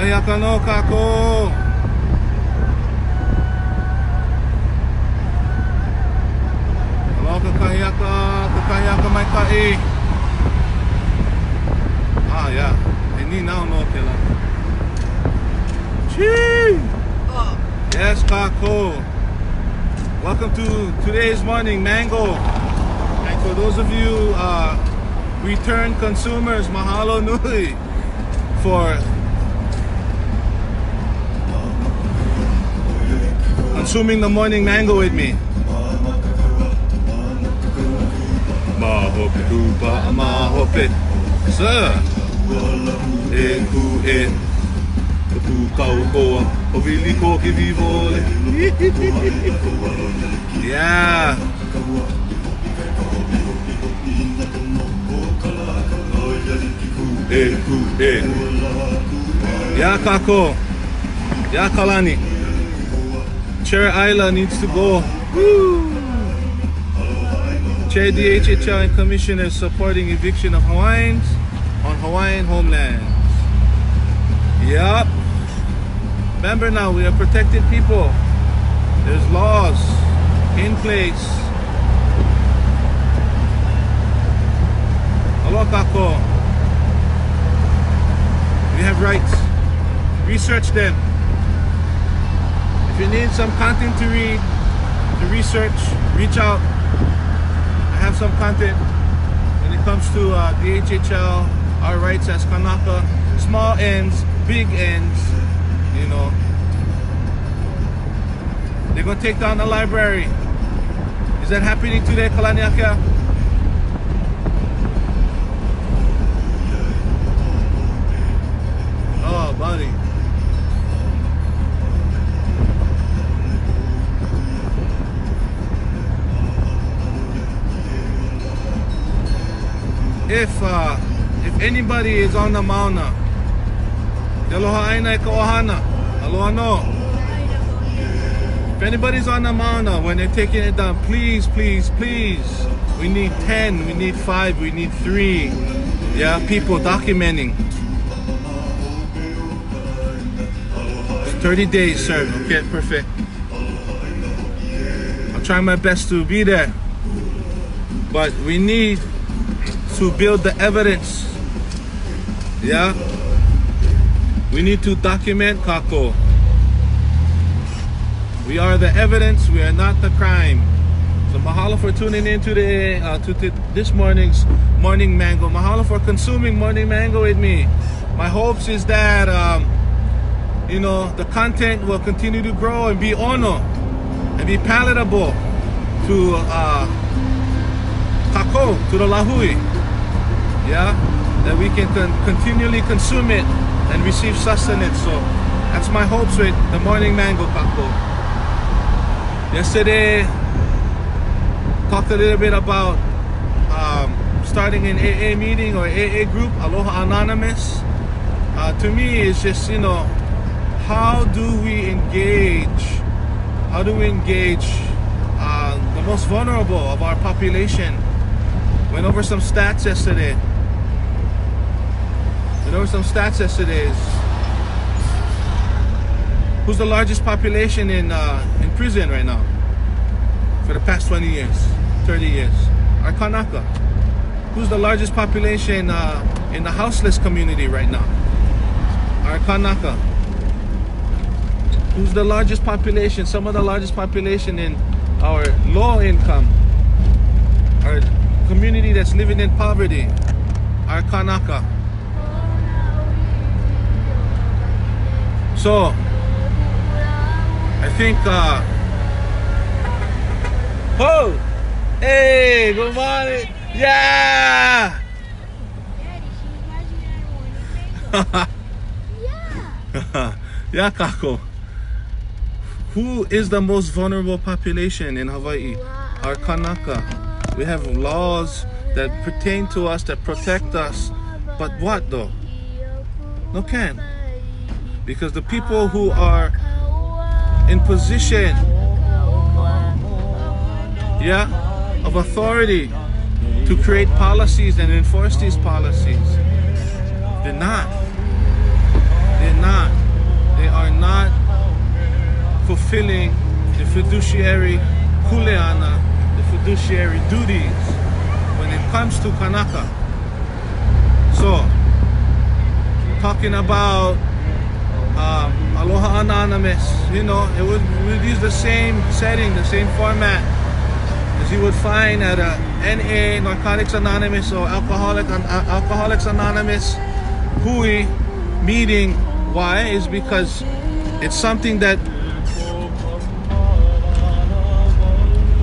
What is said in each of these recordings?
Kakayaka no kako. Hello, kakayaka mai kai. Ah, yeah. Ini now no kila. Chee! Yes, kako. Welcome to today's morning mango. And for those of you return consumers, mahalo nui for consuming the morning mango with me. Mahope kupa mahope sir e ku e ku kau koa o vili ko ki vivole. Yeah. Yeah, kako. Yeah, Kalani. Chair Isla needs to go. Woo! Chair DHHL and Commissioners supporting eviction of Hawaiians on Hawaiian homelands. Yup. Remember now, we are protected people. There's laws in place. Hello, kako. We have rights. Research them. If you need some content to read, to research, reach out. I have some content when it comes to DHHL, our rights as Kanaka, small ends, big ends, you know. They're gonna take down the library. Is that happening today, Kalaniaka? Oh, buddy. If anybody is on the Mauna, aloha aina e ka ohana, aloha no. If anybody's on the Mauna when they're taking it down, please, please, please. We need 10, we need 5, we need 3. Yeah, people documenting. 30 days, sir. Okay, perfect. I'll try my best to be there. But we need to build the evidence. Yeah? We need to document kako. We are the evidence, we are not the crime. So mahalo for tuning in to this morning's morning mango. Mahalo for consuming morning mango with me. My hopes is that you know, the content will continue to grow and be ono and be palatable to kako, to the lahui. Yeah, that we can continually consume it and receive sustenance. So that's my hopes with the morning mango kako. Yesterday, talked a little bit about starting an AA meeting or AA group, Aloha Anonymous. To me, it's just, you know, how do we engage the most vulnerable of our population? Went over some stats yesterday. Who's the largest population in prison right now? For the past 20 years, 30 years? Our Kanaka. Who's the largest population in the houseless community right now? Our Kanaka. Who's the largest population? Some of the largest population in our low income, our community that's living in poverty, our Kanaka. So I think oh, hey, good morning. Yeah. Yeah, kako. Who is the most vulnerable population in Hawaii? Our Kanaka. We have laws that pertain to us, that protect us. But what though? No can. Because the people who are in position, yeah, of authority to create policies and enforce these policies, they're not. fulfilling the fiduciary kuleana, the fiduciary duties when it comes to Kanaka. So, talking about Aloha Anonymous, you know, we would use the same setting, the same format as you would find at a NA, Narcotics Anonymous, or Alcoholics Anonymous Hui meeting. Why? Is because it's something that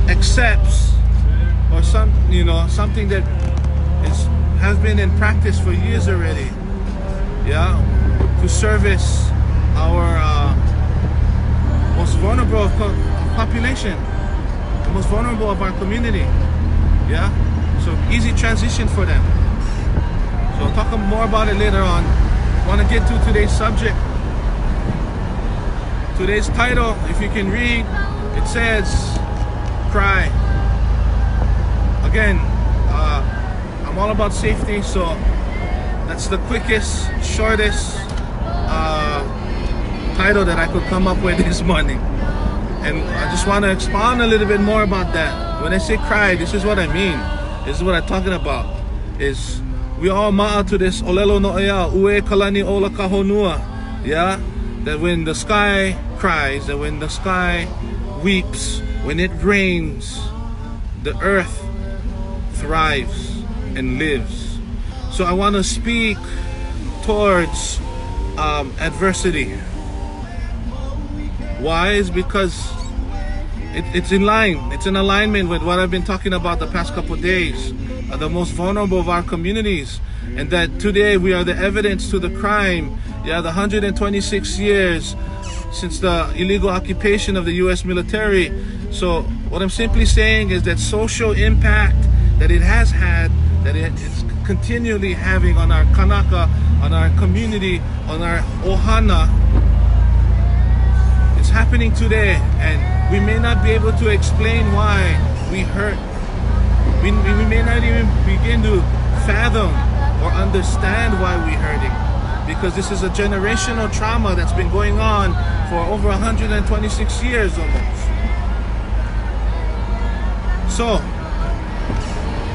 accepts, or something that has been in practice for years already. Yeah, to service our most vulnerable population, the most vulnerable of our community. Yeah, so easy transition for them. So I'll talk more about it later on. I want to get to today's subject. Today's title, if you can read, it says, "Cry." Again, I'm all about safety, so that's the quickest, shortest title that I could come up with this morning. And I just want to expound a little bit more about that. When I say cry, this is what I mean. This is what I'm talking about. Is we all ma'a to this olelo no'ea, ue kalani ola kahonua. Yeah? That when the sky cries, that when the sky weeps, when it rains, the earth thrives and lives. So I want to speak towards adversity. Why? Is because it's in line. It's in alignment with what I've been talking about the past couple of days. The most vulnerable of our communities, and that today we are the evidence to the crime. Yeah, the 126 years since the illegal occupation of the U.S. military. So what I'm simply saying is that social impact that it has had, that it's continually having on our Kanaka, on our community, on our Ohana, it's happening today, and we may not be able to explain why we hurt. We may not even begin to fathom or understand why we're hurting, because this is a generational trauma that's been going on for over 126 years almost. So,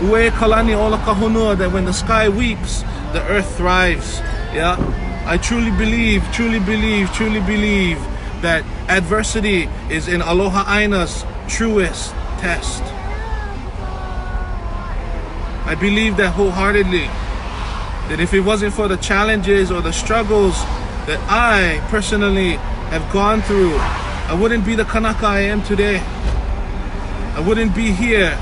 ue kalani ola kahonua, that when the sky weeps, the earth thrives. Yeah, I truly believe that adversity is in Aloha Aina's truest test. I believe that wholeheartedly, that if it wasn't for the challenges or the struggles that I personally have gone through, I wouldn't be the Kanaka I am today. I wouldn't be here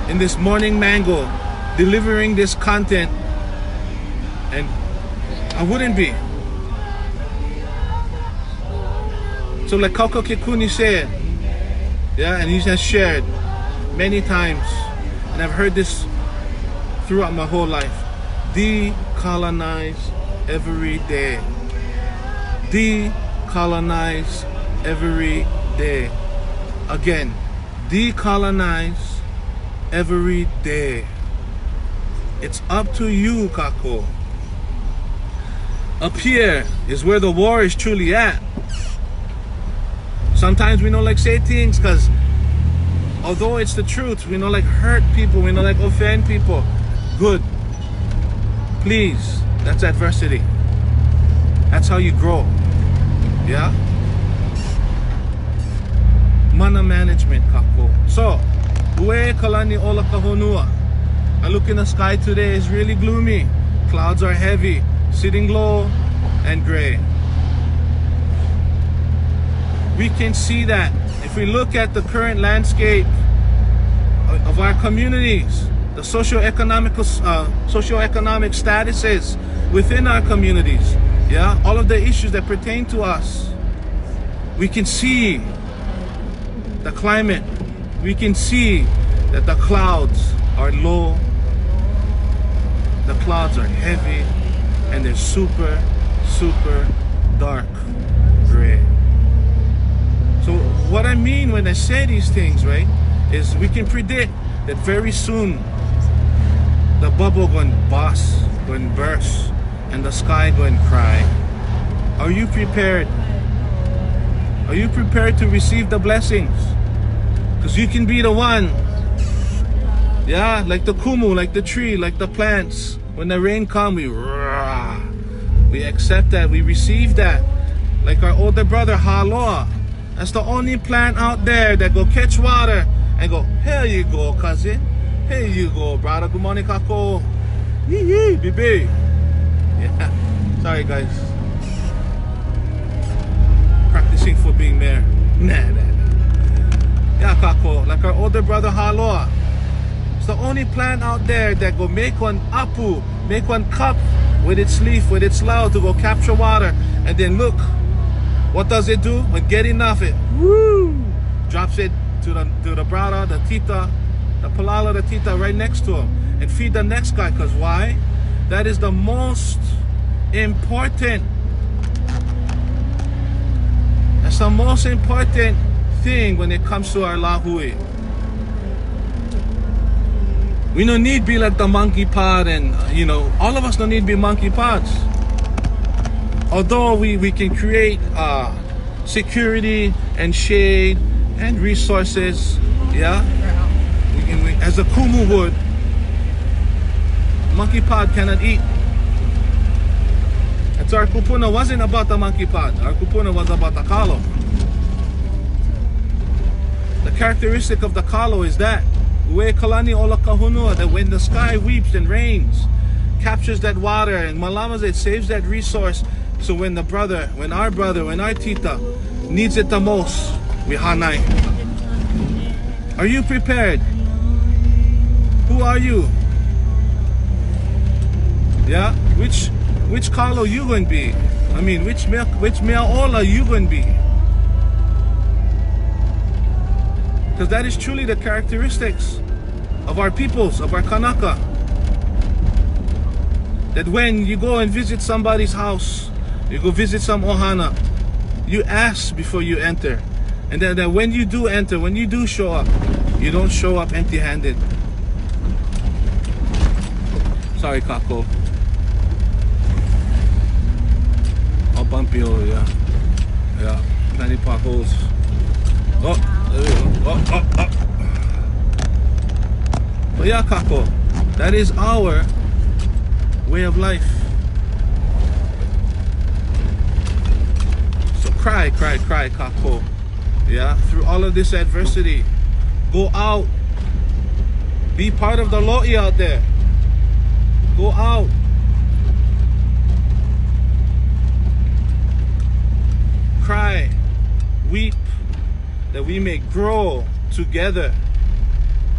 in this morning mango delivering this content, and I wouldn't be. So like Kauko Kekuni said, yeah, and he has shared many times, and I've heard this throughout my whole life: decolonize every day. Decolonize every day. Again, decolonize every day. It's up to you, Kako. Up here is where the war is truly at. Sometimes we don't like say things because although it's the truth, we don't like hurt people, we don't like offend people. Good. Please, that's adversity. That's how you grow. Yeah? Mana management, Kako. So, ue kalani ola kahonua. I look in the sky today, it's really gloomy. Clouds are heavy, sitting low and gray. We can see that if we look at the current landscape of our communities, the socioeconomic statuses within our communities, yeah, all of the issues that pertain to us. We can see the climate. We can see that the clouds are low, the clouds are heavy, and they're super, super dark gray. So what I mean when I say these things, right, is we can predict that very soon the bubble going bust, going burst, and the sky going cry. Are you prepared? Are you prepared to receive the blessings? Because you can be the one. Yeah, like the kumu, like the tree, like the plants. When the rain comes, we accept that, we receive that. Like our older brother, Haloa. That's the only plant out there that go catch water and go, here you go, cousin. Here you go, brother. Good morning, kako. Yee, baby. Yeah, sorry, guys. Practicing for being mayor. Nah. Yeah, kako. Like our older brother, Haloa. It's the only plant out there that go make one apu, make one cup with its leaf, with its lao to go capture water. And then look, what does it do? When get enough, it drops it to the brother, the tita, the palala, the tita right next to him, and feed the next guy. Because why? That is the most important. That's the most important thing when it comes to our lahui. We don't need to be like the monkey pod, and all of us don't need to be monkey pods. Although we can create security and shade and resources, yeah. We as a kumu would, monkey pod cannot eat. And so our kupuna wasn't about the monkey pod. Our kupuna was about the kalo. The characteristic of the kalo is that that when the sky weeps and rains, captures that water and malamas, it saves that resource. So when our brother, when our tita needs it the most, we hanai. Are you prepared? Who are you? Yeah, which kalo you going to be? I mean, which meaola you going to be? Because that is truly the characteristics of our peoples, of our Kanaka. That when you go and visit somebody's house, you go visit some ohana, you ask before you enter. And then that when you do enter, when you do show up, you don't show up empty-handed. Sorry, kako. I'll bump you over, yeah. Yeah, plenty potholes. Oh. But yeah, kako, that is our way of life. So cry, kako. Yeah, through all of this adversity, go out. Be part of the lo'i out there. Go out. Cry, weep, that we may grow together.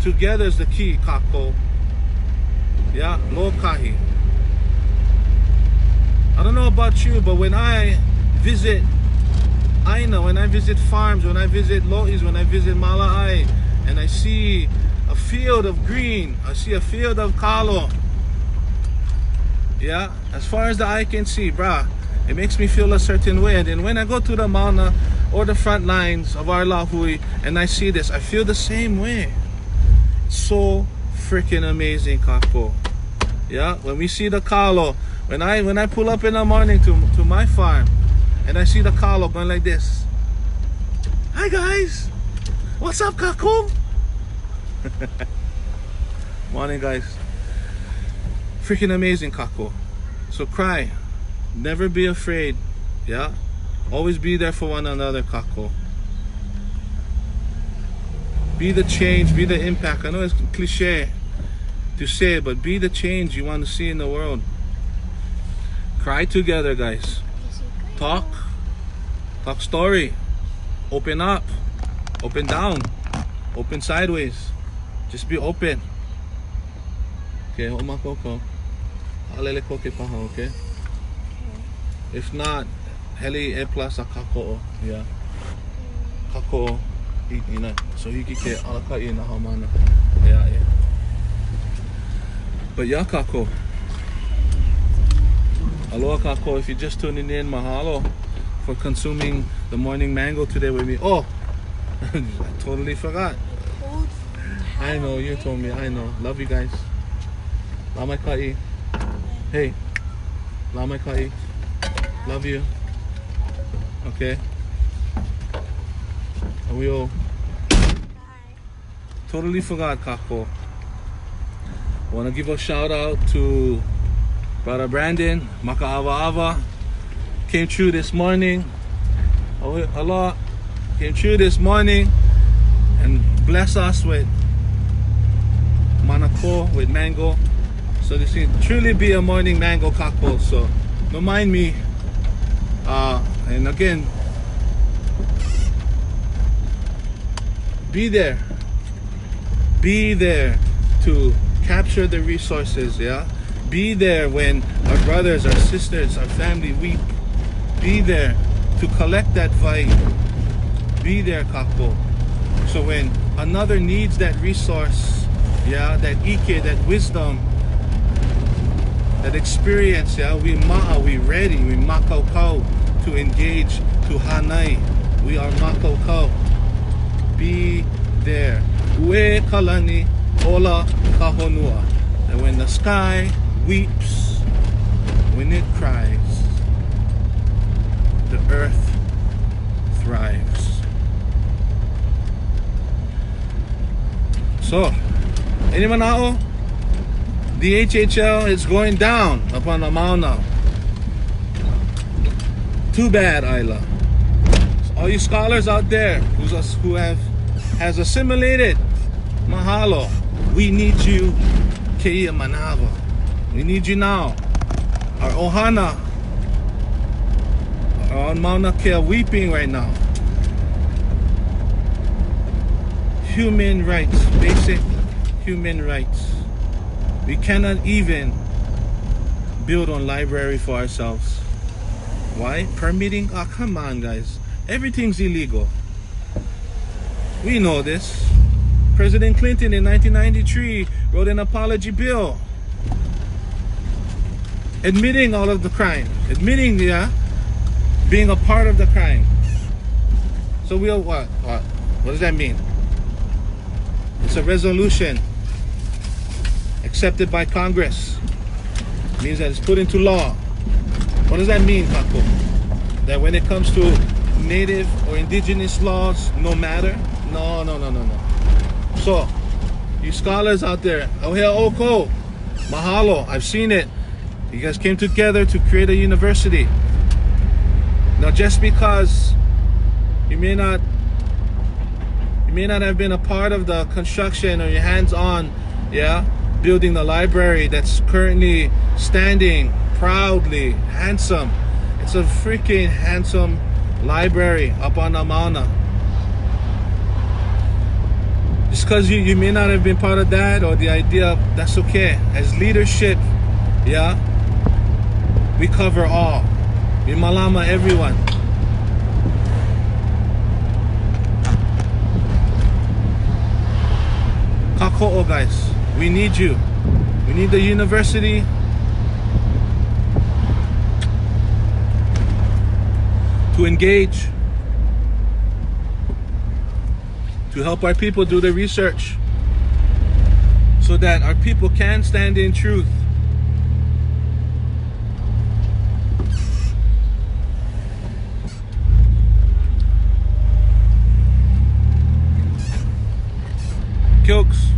Together is the key, kako. Yeah, lo kahi. I don't know about you, but when I visit Aina, when I visit farms, when I visit lo'is, when I visit mala'ai, and I see a field of green, I see a field of kalo. Yeah, as far as the eye can see, brah, it makes me feel a certain way. And then when I go to the mauna or the front lines of our lahui and I see this, I feel the same way. So freaking amazing, kako. Yeah, when we see the kalo, when I pull up in the morning to my farm and I see the kalo going like this. Hi guys, what's up, kako? Morning, guys. Freaking amazing, kako. So cry, never be afraid. Yeah, always be there for one another, kako. Be the change, be the impact. I know it's cliche to say, but be the change you want to see in the world. Cry together, guys. Talk story. Open up, open down, open sideways. Just be open. Okay, omakoko. Alele koke paha, okay? If not, heli e plus a kako. Yeah. Kako. So he ke alaka ina hamana. Yeah. But yeah, kako. Aloha, kako. If you're just tuning in, mahalo for consuming the morning mango today with me. Oh, I totally forgot. I know, you told me. I know. Love you guys. Lamai kai. Hey. Lamai kai. Love you. Okay. We totally forgot, Kako. Want to give a shout out to Brother Brandon, Makaava-ava. Came through this morning. Allah came through this morning and bless us with manako, with mango. So this can truly be a morning mango Kako. So don't mind me. And again, be there to capture the resources, yeah. Be there when our brothers, our sisters, our family weep. Be there to collect that vibe. Be there, Kako. So when another needs that resource, yeah, that ike, that wisdom, that experience, yeah, we ready, we makau to engage, to hanai. We are makau. Be there. Ue kalani ola kahonua. That when the sky weeps, when it cries, the earth thrives. So, anyone now? The HHL is going down upon the Mauna. Too bad, Isla. So all you scholars out there who has assimilated, mahalo. We need you, Keia Manava. We need you now. Our Ohana are on Mauna Kea weeping right now. Human rights, basic human rights. We cannot even build on library for ourselves. Why? Permitting? Oh, come on, guys. Everything's illegal. We know this. President Clinton in 1993 wrote an apology bill admitting all of the crime, admitting, yeah, being a part of the crime. So we'll what? What does that mean? It's a resolution accepted by Congress. It means that it's put into law. What does that mean, Kako? That when it comes to native or indigenous laws, no matter? No. So, you scholars out there, Ohelo Oko, mahalo, I've seen it. You guys came together to create a university. Now, just because you may not have been a part of the construction or your hands-on, yeah, building the library that's currently standing proudly, handsome. It's a freaking handsome library up on the Mauna. Just because you may not have been part of that or the idea, that's okay. As leadership, yeah, we cover all. We malama everyone. Kako'o, guys, we need you. We need the university. To engage, to help our people do the research so that our people can stand in truth. Kilks,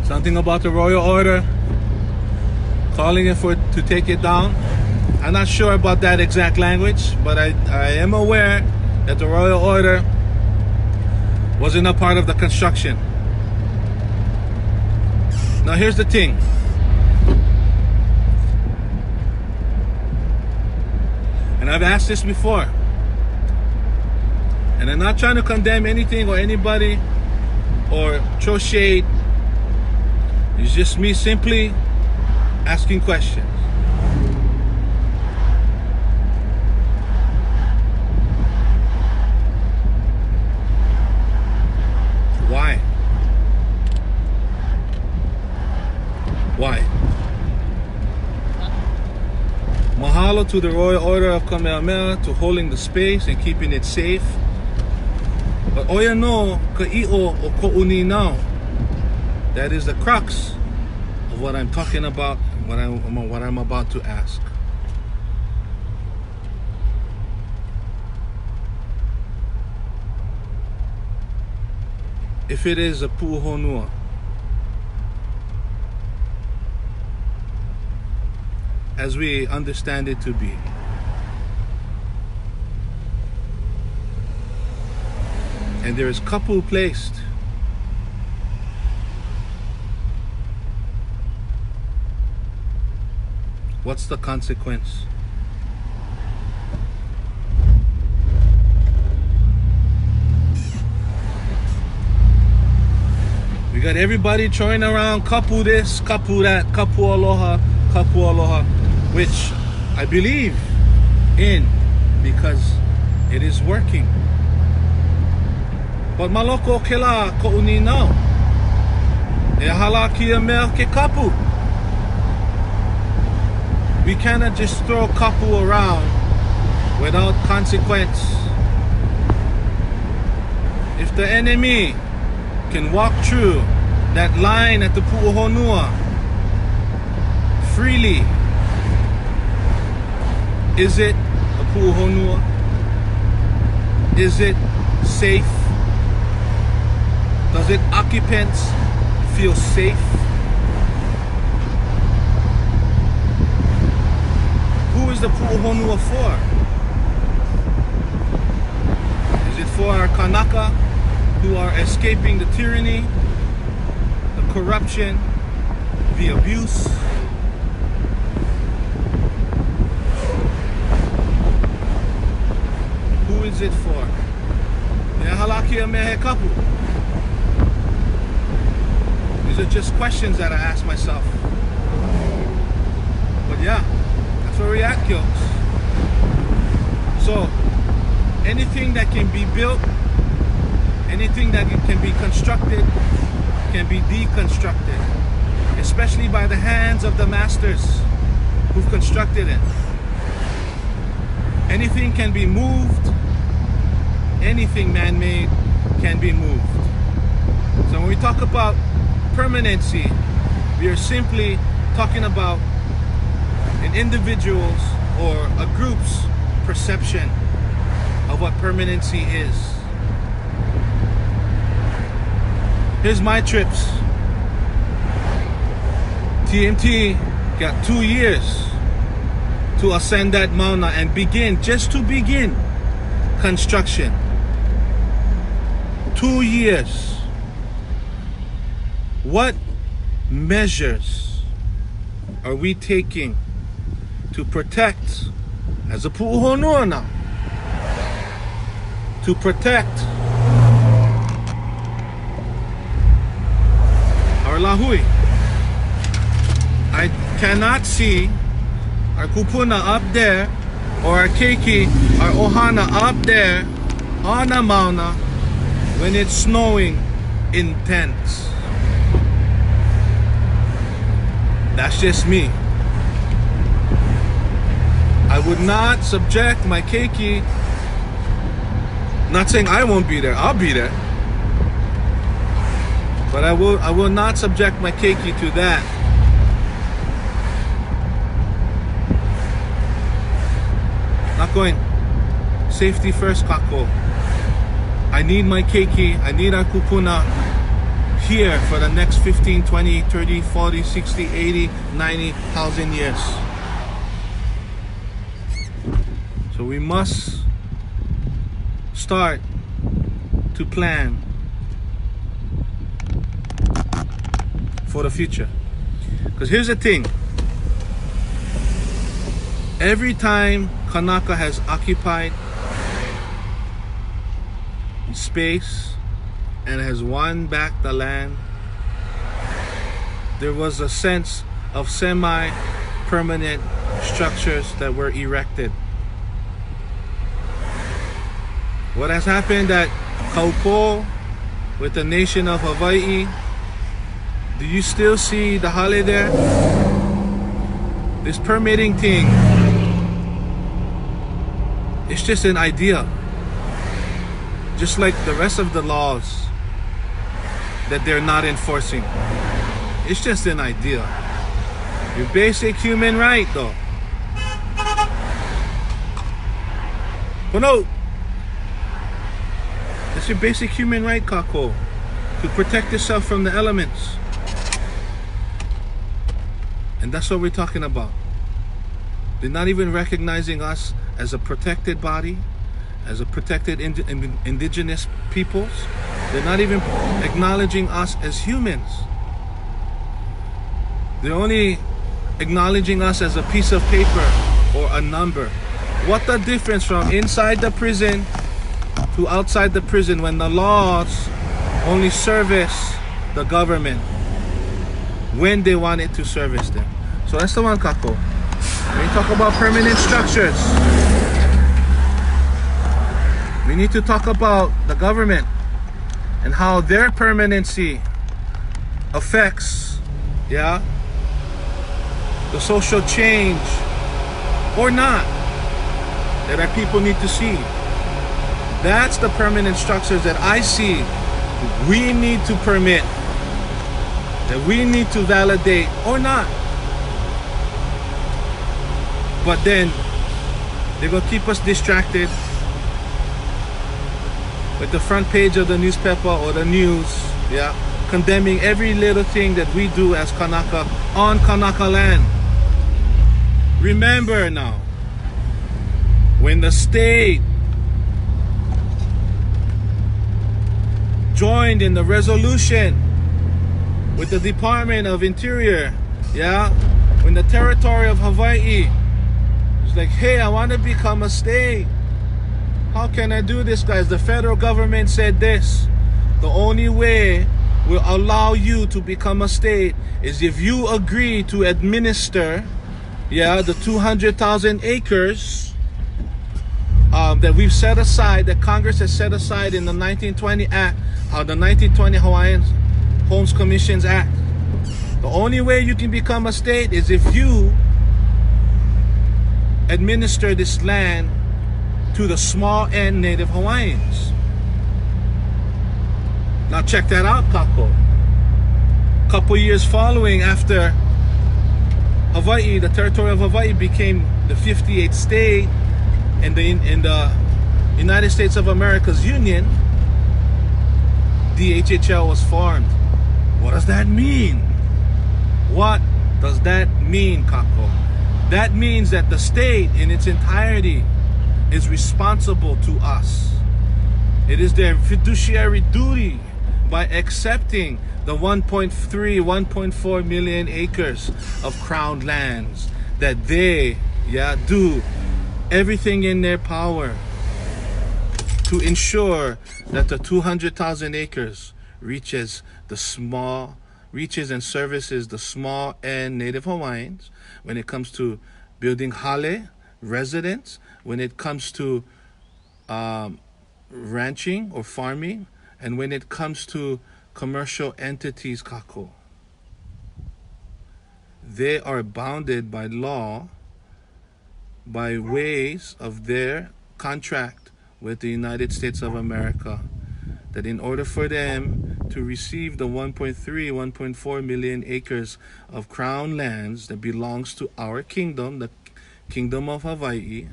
something about the royal order calling it to take it down. I'm not sure about that exact language, but I am aware that the royal order wasn't a part of the construction. Now here's the thing. And I've asked this before. And I'm not trying to condemn anything or anybody or throw shade. It's just me simply asking questions. Why? Why? Mahalo to the Royal Order of Kamehameha to holding the space and keeping it safe. But oya no ka'i'o o ko'uni now. That is the crux of what I'm talking about, what I'm about to ask. if it is a pu'uhonua. As we understand it to be. And there is kapu placed. What's the consequence? We got everybody throwing around kapu this, kapu that, kapu aloha, which I believe in because it is working. But maloko ke la ko uni now. E hala ki a mea ke kapu. We cannot just throw kapu around without consequence. If the enemy can walk through that line at the pu'uhonua freely, is it a pu'uhonua? Is it safe? Does its occupants feel safe? Who is the pu'uhonua for? Is it for our kanaka who are escaping the tyranny, the corruption, the abuse? Who is it for? These are just questions that I ask myself. But yeah, that's where we at, kills. So, anything that can be built, anything that can be constructed, can be deconstructed. Especially by the hands of the masters who've constructed it. Anything can be moved. Anything man-made can be moved. So when we talk about permanency, we are simply talking about an individual's or a group's perception of what permanency is. Here's my trips. TMT got 2 years to ascend that mountain and begin, just to begin construction. 2 years. What measures are we taking to protect, as a pu'uhonua now, to protect our lahui? I cannot see our kupuna up there, or our keiki, our ohana up there on the mauna when it's snowing intense. That's just me. I would not subject my keiki, not saying I won't be there, I'll be there, but I will not subject my keiki to that. Not going. Safety first, kako. I need my keiki, I need our kupuna here for the next 15, 20, 30, 40, 60, 80, 90,000 years. So we must start to plan for the future. Because here's the thing. Every time Kanaka has occupied space and has won back the land, there was a sense of semi-permanent structures that were erected. What has happened at Kaupo with the nation of Hawaii? Do you still see the hale there? This permitting thing, it's just an idea. Just like the rest of the laws that they're not enforcing. It's just an idea. Your basic human right, though. But no, it's your basic human right, kako. to protect yourself from the elements. And that's what we're talking about. They're not even recognizing us as a protected body, as a protected indigenous peoples. They're not even acknowledging us as humans. They're only acknowledging us as a piece of paper or a number. What the difference from inside the prison to outside the prison when the laws only service the government when they want it to service them? So that's the one, Kako. When you talk about permanent structures, we need to talk about the government and how their permanency affects, the social change or not that our people need to see. That's the permanent structures that I see we need to permit, that we need to validate or not. But then they're going to keep us distracted with the front page of the newspaper or the news, condemning every little thing that we do as Kanaka on Kanaka land. Remember now, when the state joined in the resolution with the Department of Interior, when the territory of Hawaii was like, hey, I want to become a state. How can I do this, guys? The federal government said this: the only way we'll allow you to become a state is if you agree to administer the 200,000 acres that we've set aside, that Congress has set aside in the 1920 Act, the 1920 Hawaiian Homes Commissions Act. The only way you can become a state is if you administer this land to the small N Native Hawaiians. Now check that out, Kako. Couple years following, after Hawaii, the territory of Hawaii became the 58th state in the United States of America's Union, the HHL was formed. What does that mean? What does that mean, Kako? That means that the state in its entirety is responsible to us. It is their fiduciary duty, by accepting the 1.4 million acres of crown lands, that they do everything in their power to ensure that the 200,000 acres reaches and services the small and Native Hawaiians when it comes to building hale, residence, when it comes to ranching or farming, and when it comes to commercial entities, Kako. They are bounded by law, by ways of their contract with the United States of America, that in order for them to receive the 1.4 million acres of crown lands that belongs to our kingdom, the Kingdom of Hawaii,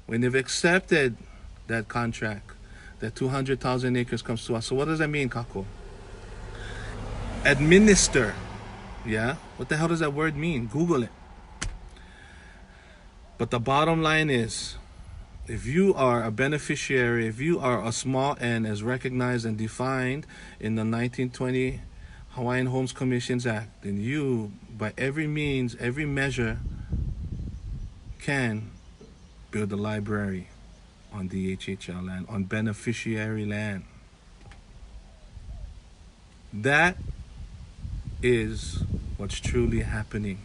when they've accepted that contract, that 200,000 acres comes to us. So what does that mean, Kako? Administer. What the hell does that word mean? Google it. But the bottom line is, if you are a beneficiary, if you are a small N as recognized and defined in the 1920 Hawaiian Homes Commissions Act, then you, by every means, every measure, can build a library on the HHL land, on beneficiary land. That is what's truly happening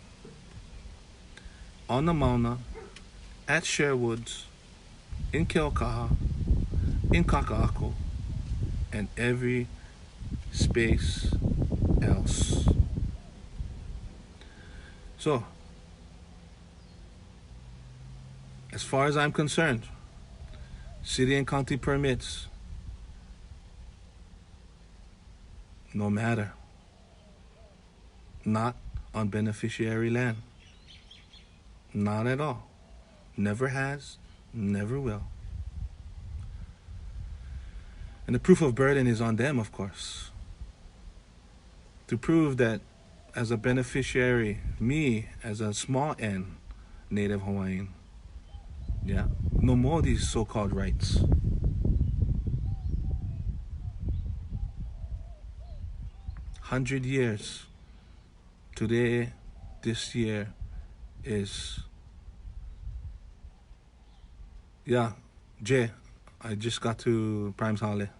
on the Mauna, at Sherwoods, in Keokaha, in Kaka'ako, and every space else. So, as far as I'm concerned, city and county permits, no matter. Not on beneficiary land. Not at all. Never has, never will. And the proof of burden is on them, of course. To prove that as a beneficiary, me as a small n Native Hawaiian, yeah, no more these so-called rights. "100 years. Today, this year is, yeah, Jay, I just got to Prime's Holly.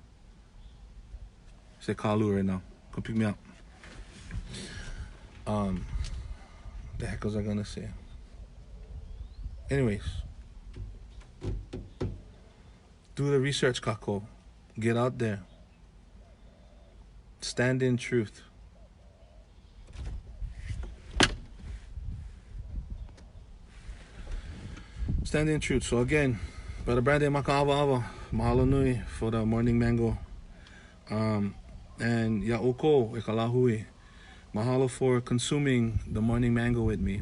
Say Kalu right now. Come pick me up. The heck was I gonna say? Anyways, do the research, Kako. Get out there. Stand in truth. Stand in truth. So again, Brother Brandon Maka'awa, mahalo nui for the morning mango. And Ya'oko Ekalahui, mahalo for consuming the morning mango with me.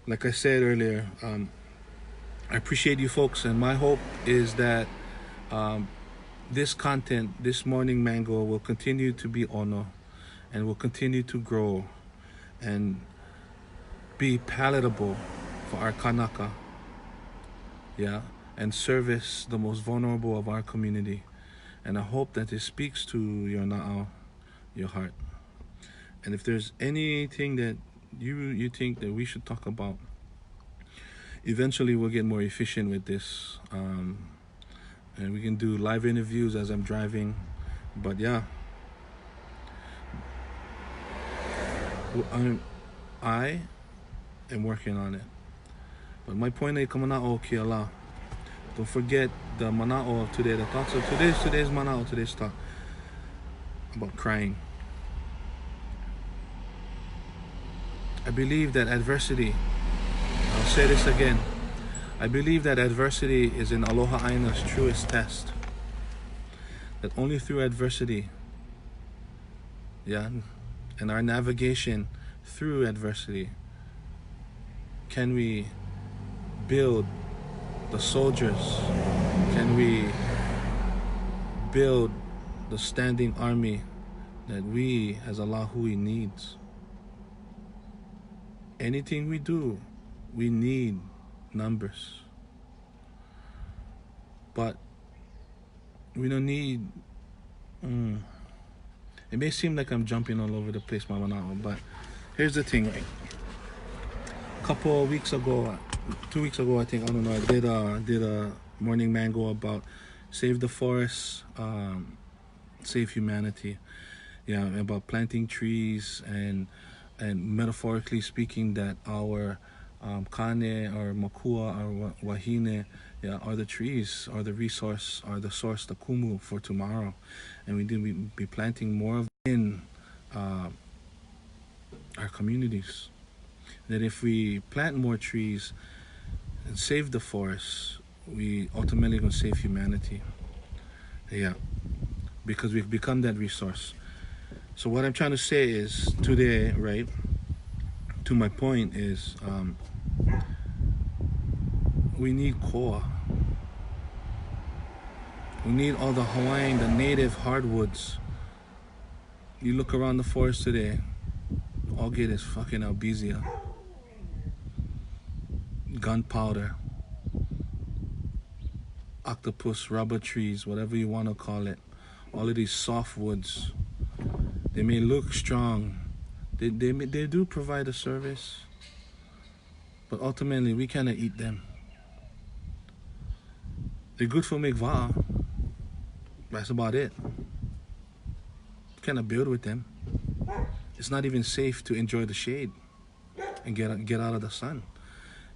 Like I said earlier, I appreciate you folks, and my hope is that this content, this morning mango, will continue to be honor and will continue to grow and be palatable for our Kanaka, yeah, and service the most vulnerable of our community. And I hope that this speaks to your na'au, your heart. And if there's anything that you think that we should talk about, eventually we'll get more efficient with this. And we can do live interviews as I'm driving. But yeah, I am working on it. But my point is, kamana'o ki ala. Don't forget the mana'o of today. The thoughts of today's mana'o, today's talk about crying. I believe that adversity, I'll say this again, I believe that adversity is in Aloha Aina's truest test. That only through adversity, yeah, and our navigation through adversity, can we build the soldiers, can we build the standing army that we as a Lahui needs. Anything we do, we need numbers. But we don't need, it may seem like I'm jumping all over the place, Mama Nao, but here's the thing, right? A couple of weeks ago, 2 weeks ago, I think, I don't know, I did a morning mango about save the forests, save humanity. Yeah, about planting trees and metaphorically speaking, that our kane or makua or wahine, yeah, are the trees, are the resource, are the source, the kumu for tomorrow. And we need to be planting more of in our communities. That if we plant more trees and save the forests, we ultimately going to save humanity. Yeah, because we've become that resource. So what I'm trying to say is today, right, to my point is, we need koa. We need all the Hawaiian, the native hardwoods. You look around the forest today, all get is fucking albizia, gunpowder, octopus, rubber trees, whatever you want to call it. All of these softwoods. They may look strong. They do provide a service, but ultimately we cannot eat them. They're good for mikvah. That's about it. You cannot build with them. It's not even safe to enjoy the shade and get out of the sun,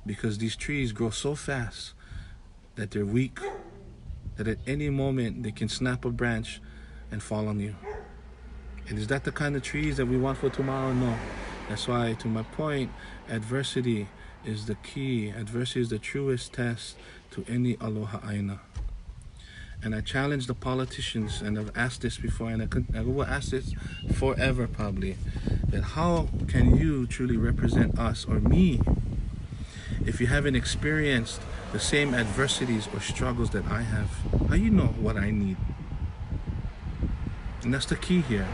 because these trees grow so fast that they're weak, that at any moment they can snap a branch and fall on you. And is that the kind of trees that we want for tomorrow? No. That's why, to my point, adversity is the key. Adversity is the truest test to any aloha aina. And I challenge the politicians, and I've asked this before, and I will ask this forever probably, that how can you truly represent us or me if you haven't experienced the same adversities or struggles that I have, how you know what I need? And that's the key here.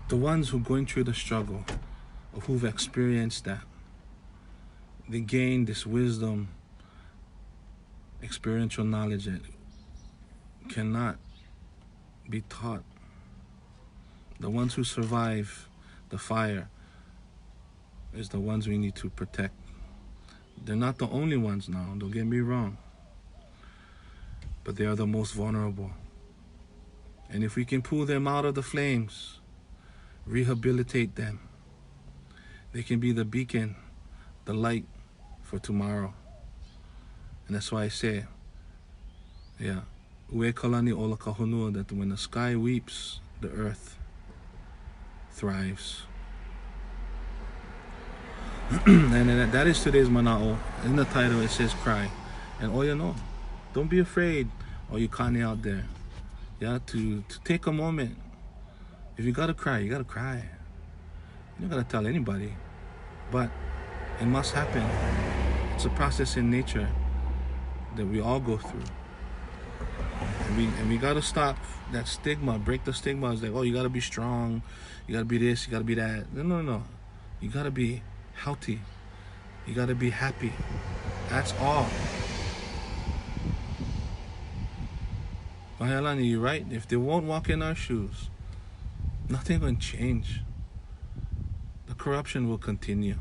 The ones who are going through the struggle, or who've experienced that, they gain this wisdom, experiential knowledge that cannot be taught. The ones who survive the fire is the ones we need to protect. They're not the only ones now, don't get me wrong, but they are the most vulnerable. And if we can pull them out of the flames, rehabilitate them, they can be the beacon, the light for tomorrow. And that's why I say, yeah, ue kalani ola kahonua, that when the sky weeps, the earth thrives. And that is today's mana'o. In the title it says cry. And all you know, don't be afraid, all you kani out there, yeah, to take a moment. If you gotta cry, you gotta cry. You don't gotta tell anybody, but it must happen. It's a process in nature that we all go through. And we gotta stop that stigma, break the stigma. It's like, oh, you gotta be strong, you gotta be this, you gotta be that. No. You gotta be healthy. You gotta be happy. That's all. Mahalani, you're right. If they won't walk in our shoes, nothing will change. The corruption will continue.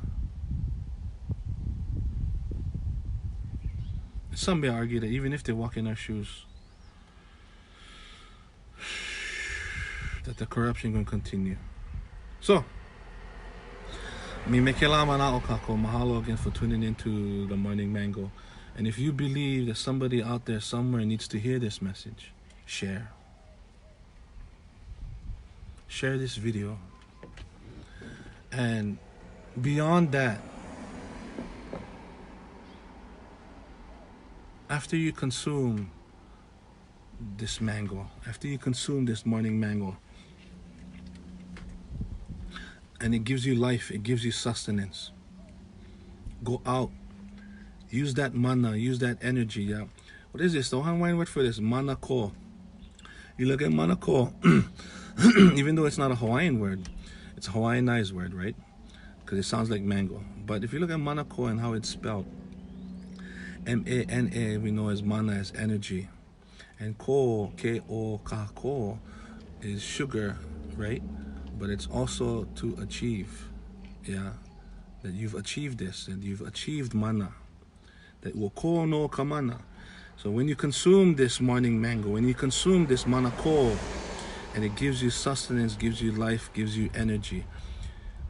Some may argue that even if they walk in our shoes, that the corruption will continue. So, mahalo again for tuning into the Morning Mango. And if you believe that somebody out there somewhere needs to hear this message, share. Share this video. And beyond that, after you consume this mango, after you consume this morning mango, and it gives you life, it gives you sustenance, go out, use that mana, use that energy. Yeah, what is this? The Hawaiian word for this, mana ko. You look at mana ko, even though it's not a Hawaiian word, it's a Hawaiianized word, right? Because it sounds like mango. But if you look at mana ko and how it's spelled, M-A-N-A, we know as mana, as energy. And ko, K-O-Ka-ko, is sugar, right? But it's also to achieve, yeah? That you've achieved this, that you've achieved mana. That ko no kamana. So when you consume this morning mango, when you consume this mana ko, and it gives you sustenance, gives you life, gives you energy,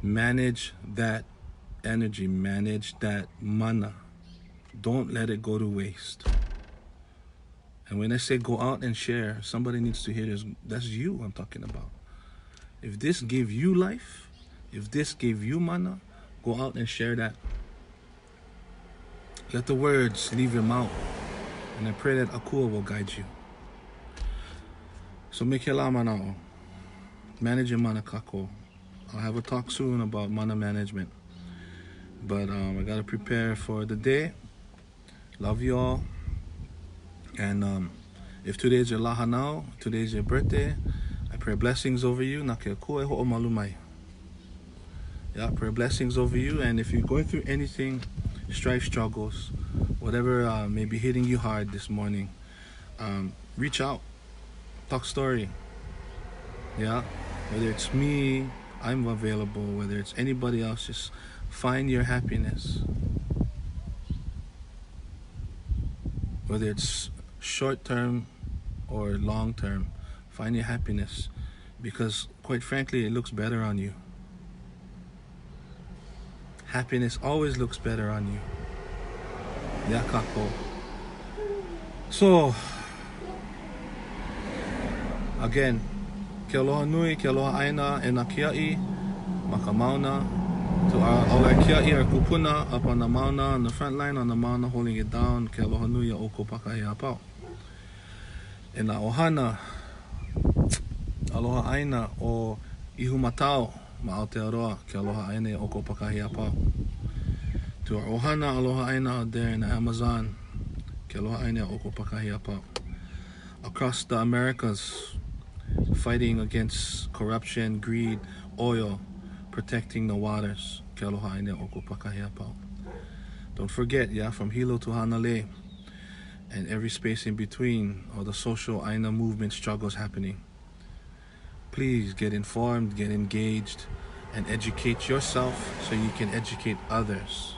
manage that energy, manage that mana. Don't let it go to waste. And when I say go out and share, somebody needs to hear this. That's you I'm talking about. If this gave you life, if this gave you mana, go out and share that. Let the words leave your mouth. And I pray that Akua will guide you. So make your lama now. Manage your mana kako. I'll have a talk soon about mana management. But I gotta prepare for the day. Love you all. And if today's your lahanau, today's your birthday, I pray blessings over you. Yeah, pray blessings over you. And if you're going through anything, strife, struggles, whatever may be hitting you hard this morning, reach out, talk story. Yeah, whether it's me, I'm available. Whether it's anybody else, just find your happiness. Whether it's short term or long term, find your happiness, because quite frankly, it looks better on you. Happiness always looks better on you. Yakako. So, again, ke aloha nui, ke aloha aina, e na kia'i, maka mauna. To all our kia'i, our kupuna, up on the mauna, on the front line, on the mauna, holding it down, ke aloha nui a oko pakahi apau. E na ohana, aloha aina o ihu matao, Ma Aotearoa, ke aloha aina o ko pakahi apau. To our ohana aloha aina out there in the Amazon, ke aloha aina o ko pakahi apau. Across the Americas, fighting against corruption, greed, oil, protecting the waters, ke aloha aina o ko pakahi apau. Don't forget, yeah, from Hilo to Hanalei, and every space in between, all the social aina movement struggles happening. Please get informed, get engaged, and educate yourself so you can educate others.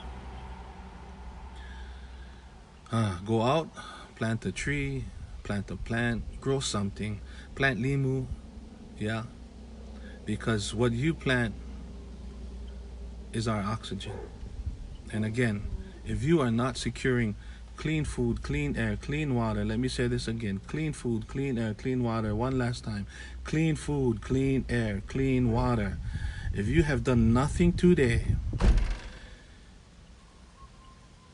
Go out, plant a tree, plant a plant, grow something, plant limu, yeah, because what you plant is our oxygen. And again, if you are not securing clean food, clean air, clean water, let me say this again, clean food, clean air, clean water, one last time, clean food, clean air, clean water. If you have done nothing today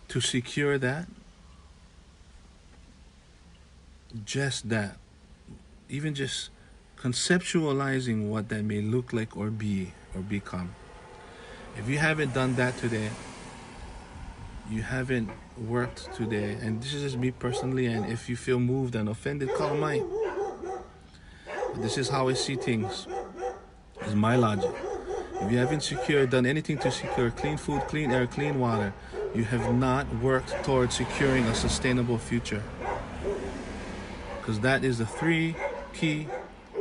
to secure that, just that, even just conceptualizing what that may look like or be or become. If you haven't done that today, you haven't worked today, and this is just me personally, and if you feel moved and offended, call mine. This is how I see things. This is my logic. If you haven't done anything to secure clean food, clean air, clean water, you have not worked towards securing a sustainable future. Because that is the three key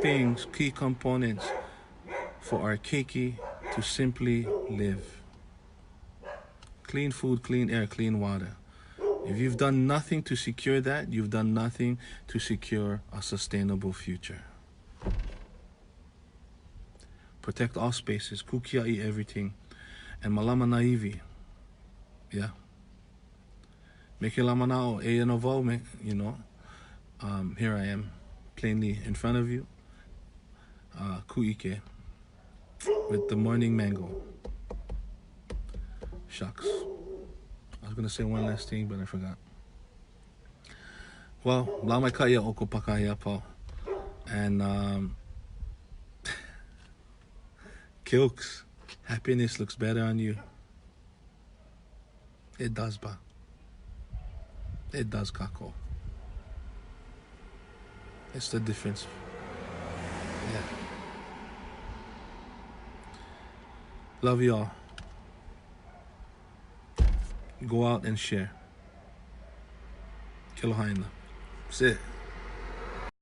things, key components for our keiki to simply live. Clean food, clean air, clean water. If you've done nothing to secure that, you've done nothing to secure a sustainable future. Protect all spaces, kukia'i everything, and malama naivi. Yeah. Make lamanao e novo, you know. Here I am, plainly in front of you. Kuike with the morning mango. Shucks. I was gonna say one last thing, but I forgot. Well, lamai kaya oko pakahi apau. And Kilks, happiness looks better on you. It does, ba. It does, kako. It's the difference. Yeah. Love y'all. Go out and share. Kilohaina. That's it.